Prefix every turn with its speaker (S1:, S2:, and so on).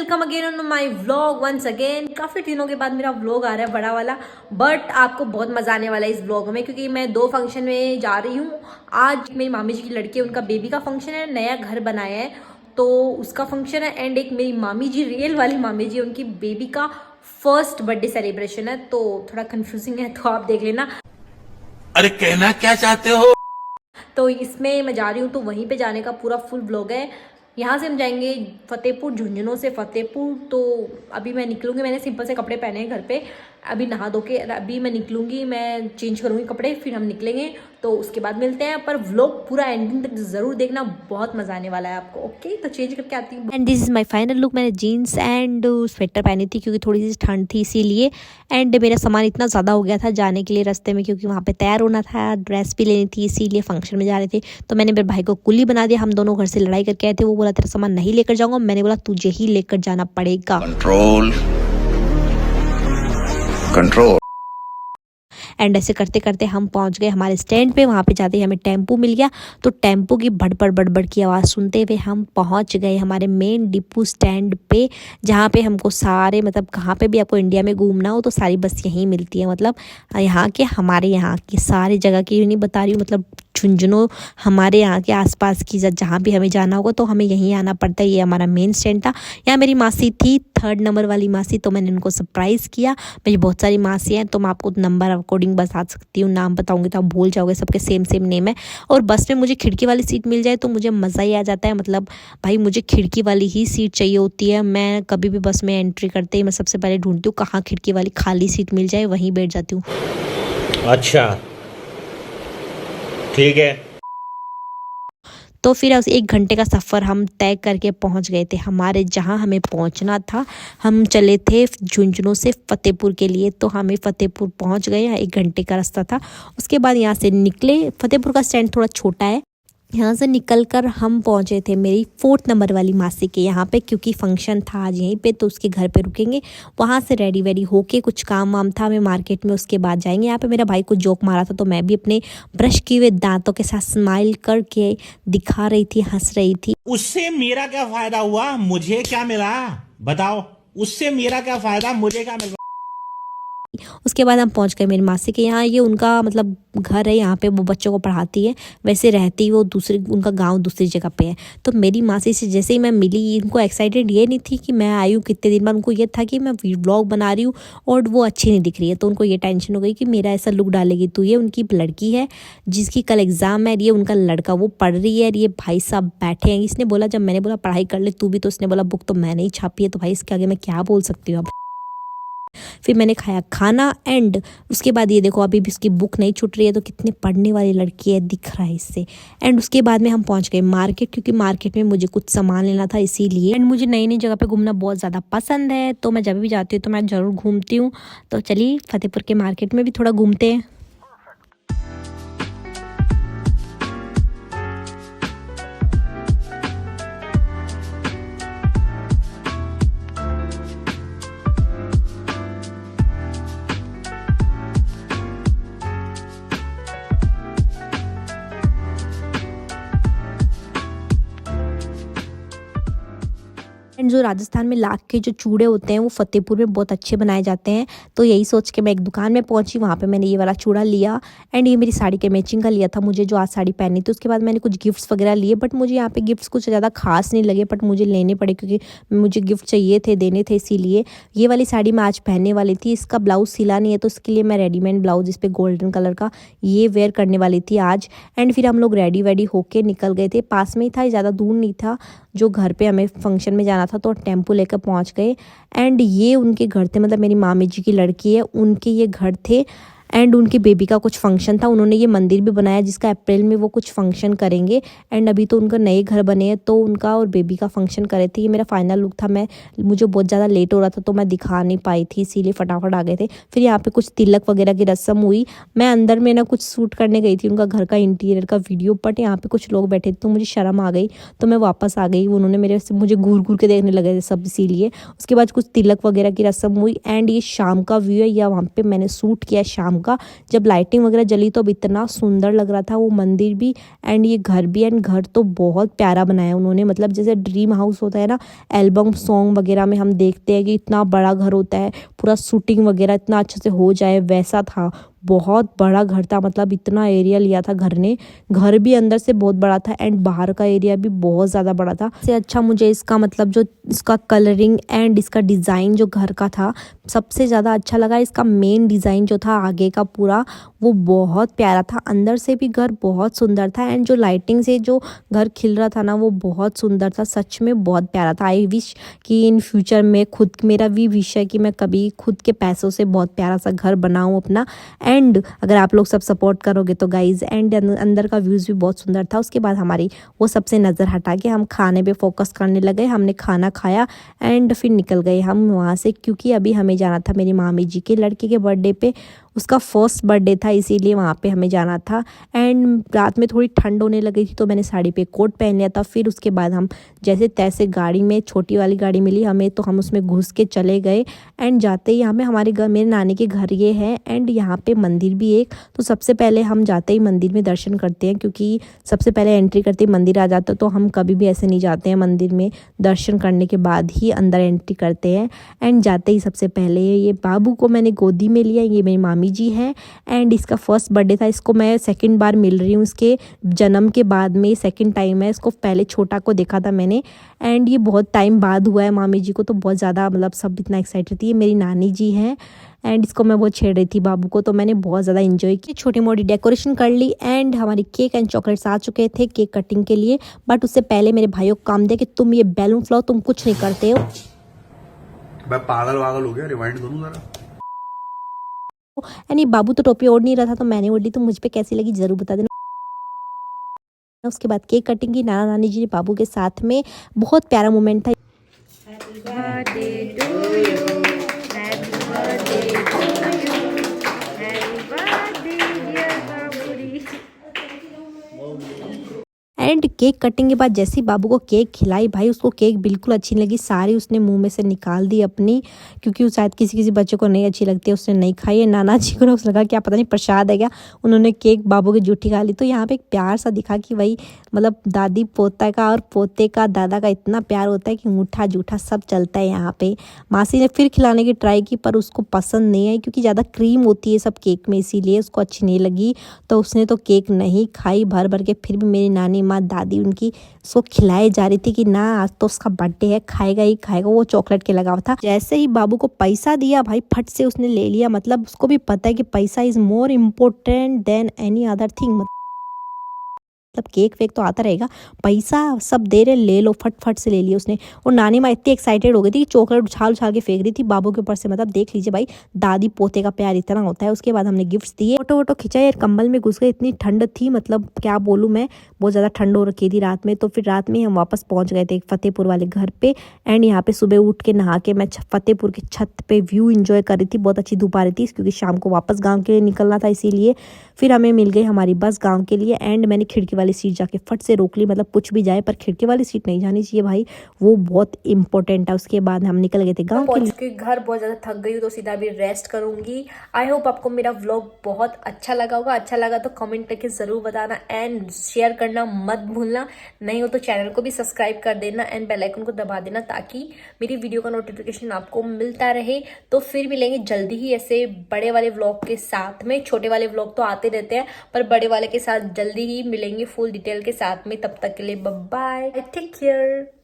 S1: Welcome again on my vlog once again. काफ़ी दिनों के बाद मेरा व्लॉग आ रहा है बड़ा वाला, बट आपको बहुत मज़ा आने वाला है इस व्लॉग में क्योंकि मैं 2 फंक्शन में जा रही हूँ। आज मेरी मामी जी की लड़की है, उनका बेबी का फंक्शन है, नया घर बनाया है तो उसका फंक्शन है। एंड एक मेरी मामी जी, रियल वाली मामी जी, उनकी बेबी का फर्स्ट बर्थडे सेलिब्रेशन है, तो थोड़ा कन्फ्यूजिंग है, तो आप देख लेना।
S2: अरे कहना क्या चाहते हो?
S1: तो इसमें मैं जा रही हूँ तो वहीं पे जाने का पूरा फुल ब्लॉग है। यहाँ से हम जाएंगे फतेहपुर, झुंझुनों से फतेहपुर। तो अभी मैं निकलूँगी, मैंने सिंपल से कपड़े पहने हैं घर पे। अभी नहा धो के अभी मैं निकलूँगी, मैं चेंज करूँगी कपड़े, फिर हम निकलेंगे। तो उसके बाद मिलते हैं, पर व्लॉग पूरा एंडिंग तक ज़रूर देखना, बहुत मज़ा आने वाला है आपको। ओके, तो चेंज करके आती हूँ। And this is my final look. मैंने जीन्स एंड स्वेटर पहनी थी क्योंकि थोड़ी सी ठंड थी इसीलिए। एंड मेरा सामान इतना ज़्यादा हो गया था जाने के लिए रास्ते में, क्योंकि वहाँ पे तैयार होना था, ड्रेस भी लेनी थी, इसीलिए फंक्शन में जा रहे थे। तो मैंने मेरे भाई को कुली बना दिया। हम दोनों घर से लड़ाई करके आए थे। वो बोला तेरा सामान नहीं लेकर जाऊँगा, मैंने बोला तुझे ही लेकर जाना पड़ेगा।
S2: Control control.
S1: एंड ऐसे करते करते हम पहुंच गए हमारे स्टैंड पे। वहाँ पे जाते ही हमें टेम्पू मिल गया, तो टेम्पू की बड़बड़ बड़बड़ की आवाज़ सुनते हुए हम पहुंच गए हमारे मेन डिपो स्टैंड पे, जहाँ पे हमको सारे, मतलब कहाँ पे भी आपको इंडिया में घूमना हो तो सारी बस यहीं मिलती है। मतलब यहाँ के, हमारे यहाँ की सारी जगह की नहीं बता रही हूँ, मतलब झुंझुनू हमारे यहाँ के आसपास की जहाँ भी हमें जाना होगा तो हमें यहीं आना पड़ता है। ये हमारा मेन स्टैंड था। यहाँ मेरी मासी थी, 3rd नंबर वाली मासी, तो मैंने उनको सरप्राइज़ किया। मेरी बहुत सारी मासी हैं तो मैं आपको नंबर अकॉर्डिंग बता सकती हूँ, नाम बताऊँगी तो आप भूल जाओगे, सबके सेम सेम नेम है। और बस में मुझे खिड़की वाली सीट मिल जाए तो मुझे मज़ा ही आ जाता है। मतलब भाई मुझे खिड़की वाली ही सीट चाहिए होती है। मैं कभी भी बस में एंट्री करते ही मैं सबसे पहले ढूंढती हूँ कहाँ खिड़की वाली खाली सीट मिल जाए, वहीं बैठ जाती हूँ।
S2: अच्छा ठीक है।
S1: तो फिर उस 1 घंटे का सफ़र हम तय करके पहुंच गए थे हमारे जहां हमें पहुंचना था। हम चले थे झुंझुनू से फतेहपुर के लिए, तो हमें फतेहपुर पहुंच गए। 1 घंटे का रास्ता था। उसके बाद यहां से निकले। फतेहपुर का स्टैंड थोड़ा छोटा है। यहाँ से निकलकर हम पहुँचे थे मेरी 4th नंबर वाली मासी के यहाँ पे, क्योंकि फंक्शन था आज यहीं पे, तो उसके घर पे रुकेंगे। वहाँ से रेडी वेडी होके कुछ काम वाम था हमें मार्केट में, उसके बाद जाएंगे। यहाँ पे मेरा भाई कुछ जोक मारा था तो मैं भी अपने ब्रश किए हुए दांतों के साथ स्माइल करके दिखा रही थी, हंस रही थी।
S3: उससे मेरा क्या फायदा हुआ, मुझे क्या मिला बताओ? उससे मेरा क्या फायदा, मुझे क्या मिला?
S1: उसके बाद हम पहुंच गए मेरी मासी के यहाँ। ये उनका मतलब घर है, यहाँ पे वो बच्चों को पढ़ाती है। वैसे रहती वो दूसरी, उनका गांव दूसरी जगह पे है। तो मेरी मासी से जैसे ही मैं मिली, इनको एक्साइटेड ये नहीं थी कि मैं आई हूँ कितने दिन बाद, उनको ये था कि मैं व्लॉग बना रही हूँ और वो अच्छी नहीं दिख रही है। तो उनको ये टेंशन हो गई कि मेरा ऐसा लुक डालेगी तो। ये उनकी लड़की है जिसकी कल एग्ज़ाम है, ये उनका लड़का, वो पढ़ रही है, ये भाई साहब बैठे हैं। इसने बोला, जब मैंने बोला पढ़ाई कर ले तू भी, तो इसने बोला बुक तो मैंने ही छापी है, तो भाई इसके आगे मैं क्या बोल सकती हूँ अब। फिर मैंने खाया खाना। एंड उसके बाद ये देखो अभी भी इसकी बुक नहीं छूट रही है, तो कितनी पढ़ने वाली लड़की है, दिख रहा है इससे। एंड उसके बाद में हम पहुंच गए मार्केट, क्योंकि मार्केट में मुझे कुछ सामान लेना था इसीलिए। एंड मुझे नई नई जगह पे घूमना बहुत ज़्यादा पसंद है, तो मैं जब भी जाती हूँ तो मैं ज़रूर घूमती हूँ। तो चलिए फतेहपुर के मार्केट में भी थोड़ा घूमते हैं। एंड जो राजस्थान में लाख के जो चूड़े होते हैं वो फतेहपुर में बहुत अच्छे बनाए जाते हैं। तो यही सोच के मैं एक दुकान में पहुंची, वहाँ पे मैंने ये वाला चूड़ा लिया। एंड ये मेरी साड़ी के मैचिंग का लिया था मुझे, जो आज साड़ी पहनी थी। उसके बाद मैंने कुछ गिफ्ट्स वगैरह लिए, बट मुझे यहाँ पे गिफ्ट्स कुछ ज़्यादा खास नहीं लगे, बट मुझे लेने पड़े क्योंकि मुझे गिफ्ट चाहिए थे, देने थे, इसीलिए। ये वाली साड़ी मैं आज पहनने वाली थी। इसका ब्लाउज सिला नहीं है, तो इसके लिए मैं रेडीमेड ब्लाउज, इस पर गोल्डन कलर का, ये वेयर करने वाली थी आज। एंड फिर हम लोग रेडी वेडी होके निकल गए थे। पास में ही था, ज़्यादा दूर नहीं था जो घर पे हमें फंक्शन में जाना था, तो टेम्पो लेकर पहुंच गए। एंड ये उनके घर थे, मतलब मेरी मामी जी की लड़की है, उनके ये घर थे। एंड उनकी बेबी का कुछ फंक्शन था, उन्होंने ये मंदिर भी बनाया जिसका अप्रैल में वो कुछ फंक्शन करेंगे। एंड अभी तो उनका नए घर बने हैं, तो उनका और बेबी का फंक्शन करे थे। ये मेरा फाइनल लुक था। मुझे बहुत ज़्यादा लेट हो रहा था तो मैं दिखा नहीं पाई थी, इसीलिए फटाफट आ गए थे। फिर यहाँ पे कुछ तिलक वगैरह की रस्म हुई। मैं अंदर में ना कुछ शूट करने गई थी, उनका घर का इंटीरियर का वीडियो, बट यहाँ पे कुछ लोग बैठे थे तो मुझे शर्म आ गई, तो मैं वापस आ गई। उन्होंने मुझे घूर घूर के देखने लगे थे सब, इसीलिए। उसके बाद कुछ तिलक वगैरह की रस्म हुई। एंड ये शाम का व्यू है, या वहाँ पे मैंने शूट किया शाम चमका। जब लाइटिंग वगैरह जली तो अब इतना सुंदर लग रहा था वो मंदिर भी एंड ये घर भी। एंड घर तो बहुत प्यारा बनाया उन्होंने, मतलब जैसे ड्रीम हाउस होता है ना, एल्बम सॉन्ग वगैरह में हम देखते हैं कि इतना बड़ा घर होता है, पूरा शूटिंग वगैरह इतना अच्छे से हो जाए, वैसा था। बहुत बड़ा घर था, मतलब इतना एरिया लिया था घर ने। घर भी अंदर से बहुत बड़ा था एंड बाहर का एरिया भी बहुत ज़्यादा बड़ा था। इससे अच्छा मुझे इसका मतलब जो इसका कलरिंग एंड इसका डिज़ाइन जो घर का था सबसे ज़्यादा अच्छा लगा। इसका मेन डिज़ाइन जो था आगे का पूरा वो बहुत प्यारा था। अंदर से भी घर बहुत सुंदर था एंड जो लाइटिंग से जो घर खिल रहा था ना वो बहुत सुंदर था, सच में बहुत प्यारा था। आई विश कि इन फ्यूचर में खुद, मेरा भी विश है कि मैं कभी खुद के पैसों से बहुत प्यारा सा घर बनाऊँ अपना। एंड अगर आप लोग सब सपोर्ट करोगे तो गाइज। एंड अंदर का व्यूज़ भी बहुत सुंदर था। उसके बाद हमारी वो सबसे नज़र हटा के हम खाने पे फोकस करने लगे। हमने खाना खाया एंड फिर निकल गए हम वहाँ से, क्योंकि अभी हमें जाना था मेरी मामी जी के लड़के के बर्थडे पे। उसका फर्स्ट बर्थडे था इसीलिए वहाँ पे हमें जाना था। एंड रात में थोड़ी ठंड होने लगी थी तो मैंने साड़ी पे कोट पहन लिया था। फिर उसके बाद हम जैसे तैसे गाड़ी में, छोटी वाली गाड़ी मिली हमें तो हम उसमें घुस के चले गए। एंड जाते ही यहाँ पे हमारे घर, मेरे नानी के घर ये है एंड यहाँ पे मंदिर भी एक। तो सबसे पहले हम जाते ही मंदिर में दर्शन करते हैं, क्योंकि सबसे पहले एंट्री करते ही मंदिर आ जाता है। तो हम कभी भी ऐसे नहीं जाते हैं मंदिर में, दर्शन करने के बाद ही अंदर एंट्री करते हैं। एंड जाते ही सबसे पहले ये बाबू को मैंने गोदी में लिया, ये मेरी मामी जी है एंड इसका फर्स्ट बर्थडे था। इसको मैं सेकंड बार मिल रही हूँ, इसके जन्म के बाद में सेकंड टाइम है। इसको पहले छोटा को देखा था मैंने एंड ये बहुत टाइम बाद हुआ है मामी जी को, तो बहुत ज़्यादा मतलब सब इतना एक्साइटेड थी। मेरी नानी जी हैं एंड इसको मैं बहुत छेड़ रही थी बाबू को, तो मैंने बहुत ज़्यादा इन्जॉय की। छोटी मोटी डेकोरेशन कर ली एंड हमारी केक एंड चॉकलेट्स आ चुके थे केक कटिंग के लिए। बट उससे पहले मेरे भाइयों को काम दिया कि तुम ये बैलून फुलाओ, तुम कुछ नहीं करते हो।
S4: मैं पागल वागल हो गया, रिवाइंड करूं जरा।
S1: यानी बाबू तो टोपी ओढ़ नहीं रहा था तो मैंने ओढ़ ली। तो मुझ पे कैसी लगी जरूर बता देना। उसके बाद केक कटिंग की नाना नानी जी बाबू के साथ में, बहुत प्यारा मोमेंट था। एंड केक कटिंग के बाद जैसे ही बाबू को केक खिलाई, भाई उसको केक बिल्कुल अच्छी नहीं लगी, सारी उसने मुंह में से निकाल दी अपनी, क्योंकि वो शायद किसी किसी बच्चे को नहीं अच्छी लगती है, उसने नहीं खाई है। नाना जी को उसे लगा क्या पता नहीं प्रसाद है क्या, उन्होंने केक बाबू की जूठी खा ली। तो यहाँ पे एक प्यार सा दिखा कि भाई मतलब दादी पोता का और पोते का दादा का इतना प्यार होता है कि ऊँठा जूठा सब चलता है यहाँ पे। मासी ने फिर खिलाने की ट्राई की पर उसको पसंद नहीं आई, क्योंकि ज़्यादा क्रीम होती है सब केक में, इसीलिए उसको अच्छी नहीं लगी। तो उसने तो केक नहीं खाई भर भर के। फिर भी मेरी नानी माँ दादी उनकी उसको खिलाई जा रही थी कि ना आज तो उसका बर्थडे है, खाएगा ही खाएगा। वो चॉकलेट के लगा था। जैसे ही बाबू को पैसा दिया भाई फट से उसने ले लिया। मतलब उसको भी पता है कि पैसा is more important then any other thing. मतलब केक वेक तो आता रहेगा, पैसा सब दे रहे, ले लो, फट फट से ले लिया उसने। और नानी माँ इतनी एक्साइटेड हो गई थी कि चॉकलेट उछाल उछाल के फेंक रही थी बाबू के ऊपर से। मतलब देख लीजिए भाई दादी पोते का प्यार इतना होता है। उसके बाद हमने गिफ्ट्स दिए, फोटो वोटो खिंचाई यार, कंबल में घुस गए, इतनी ठंड थी मतलब क्या बोलूँ मैं, बहुत ज़्यादा ठंड हो रखी थी रात में। तो फिर रात में हम वापस पहुँच गए थे फतेहपुर वाले घर पे। एंड यहाँ पे सुबह उठ के नहा के मैं फतेहपुर की छत पे व्यू इंजॉय कर रही थी। बहुत अच्छी धूप आ रही थी क्योंकि शाम को वापस गाँव के लिए निकलना था, इसीलिए फिर हमें मिल गई हमारी बस गाँव के लिए। एंड मैंने खिड़की वाली सीट जाके फट से रोक ली, मतलब कुछ भी जाए पर खिड़की वाली सीट नहीं जानी चाहिए भाई, वो बहुत इंपॉर्टेंट है। उसके बाद हम निकल गए थे गाँव के लिए। घर बहुत ज़्यादा थक गई हूँ तो सीधा अभी रेस्ट करूँगी। आई होप आपको मेरा व्लॉग बहुत अच्छा लगा होगा। अच्छा लगा तो कमेंट करके ज़रूर बताना एंड शेयर करना मत भूलना। नहीं हो तो चैनल को भी सब्सक्राइब कर देना एंड बेल आइकन को दबा देना ताकि मेरी वीडियो का नोटिफिकेशन आपको मिलता रहे। तो फिर मिलेंगे जल्दी ही ऐसे बड़े वाले व्लॉग के साथ में। छोटे वाले व्लॉग तो आते रहते हैं पर बड़े वाले के साथ जल्दी ही मिलेंगे फुल डिटेल के साथ में। तब तक के लिए बाय बाय, टेक केयर।